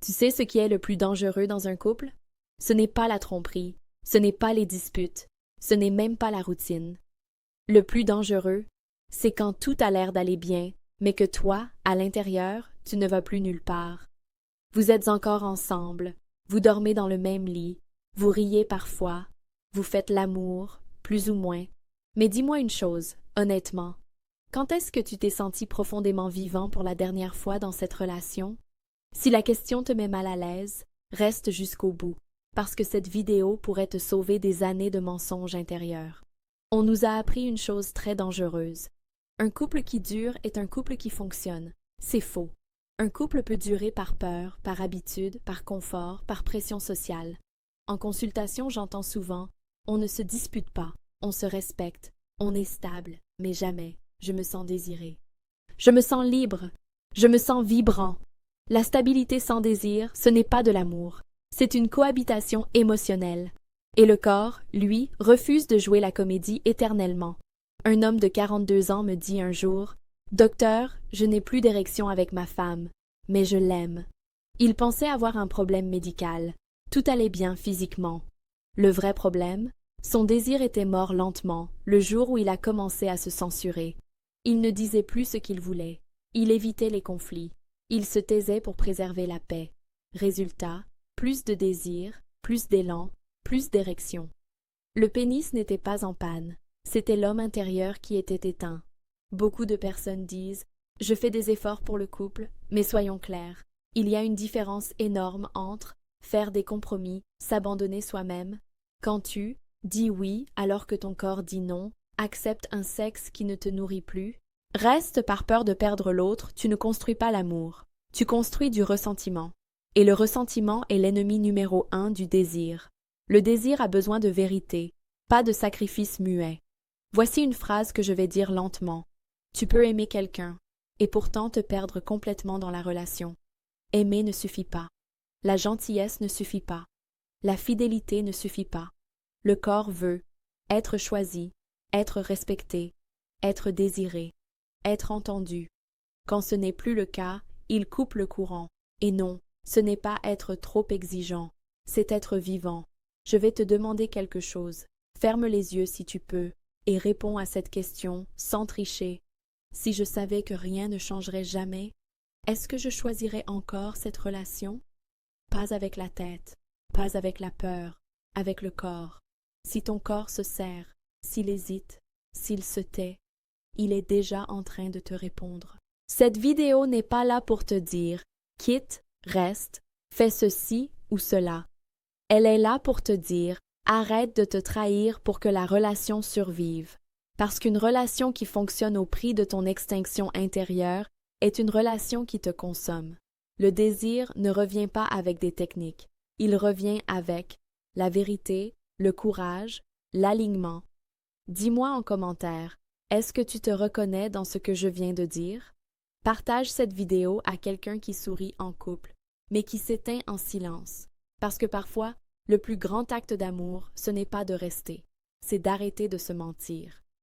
Tu sais ce qui est le plus dangereux dans un couple? Ce n'est pas la tromperie, ce n'est pas les disputes, ce n'est même pas la routine. Le plus dangereux, c'est quand tout a l'air d'aller bien, mais que toi, à l'intérieur, tu ne vas plus nulle part. Vous êtes encore ensemble, vous dormez dans le même lit, vous riez parfois, vous faites l'amour, plus ou moins. Mais dis-moi une chose, honnêtement, quand est-ce que tu t'es senti profondément vivant pour la dernière fois dans cette relation? Si la question te met mal à l'aise, reste jusqu'au bout, parce que cette vidéo pourrait te sauver des années de mensonges intérieurs. On nous a appris une chose très dangereuse. Un couple qui dure est un couple qui fonctionne. C'est faux. Un couple peut durer par peur, par habitude, par confort, par pression sociale. En consultation, j'entends souvent « on ne se dispute pas, on se respecte, on est stable, mais jamais, je me sens désiré. Je me sens libre, je me sens vibrant. » La stabilité sans désir, ce n'est pas de l'amour, c'est une cohabitation émotionnelle. Et le corps, lui, refuse de jouer la comédie éternellement. Un homme de 42 ans me dit un jour « Docteur, je n'ai plus d'érection avec ma femme, mais je l'aime. » Il pensait avoir un problème médical. Tout allait bien physiquement. Le vrai problème, son désir était mort lentement, le jour où il a commencé à se censurer. Il ne disait plus ce qu'il voulait. Il évitait les conflits. Il se taisait pour préserver la paix. Résultat, plus de désir, plus d'élan, plus d'érection. Le pénis n'était pas en panne. C'était l'homme intérieur qui était éteint. Beaucoup de personnes disent « Je fais des efforts pour le couple », mais soyons clairs, il y a une différence énorme entre faire des compromis, s'abandonner soi-même, quand tu dis oui alors que ton corps dit non, acceptes un sexe qui ne te nourrit plus, reste par peur de perdre l'autre, tu ne construis pas l'amour, tu construis du ressentiment. Et le ressentiment est l'ennemi numéro 1 du désir. Le désir a besoin de vérité, pas de sacrifice muet. Voici une phrase que je vais dire lentement. Tu peux aimer quelqu'un, et pourtant te perdre complètement dans la relation. Aimer ne suffit pas. La gentillesse ne suffit pas. La fidélité ne suffit pas. Le corps veut être choisi, être respecté, être désiré, être entendu. Quand ce n'est plus le cas, il coupe le courant. Et non, ce n'est pas être trop exigeant, c'est être vivant. Je vais te demander quelque chose. Ferme les yeux si tu peux, et réponds à cette question sans tricher. Si je savais que rien ne changerait jamais, est-ce que je choisirais encore cette relation? Pas avec la tête, pas avec la peur, avec le corps. Si ton corps se serre, s'il hésite, s'il se tait, il est déjà en train de te répondre. Cette vidéo n'est pas là pour te dire « quitte, reste, fais ceci ou cela ». Elle est là pour te dire « arrête de te trahir pour que la relation survive ». Parce qu'une relation qui fonctionne au prix de ton extinction intérieure est une relation qui te consomme. Le désir ne revient pas avec des techniques, il revient avec la vérité, le courage, l'alignement. Dis-moi en commentaire, est-ce que tu te reconnais dans ce que je viens de dire? Partage cette vidéo à quelqu'un qui sourit en couple, mais qui s'éteint en silence. Parce que parfois, le plus grand acte d'amour, ce n'est pas de rester, c'est d'arrêter de se mentir.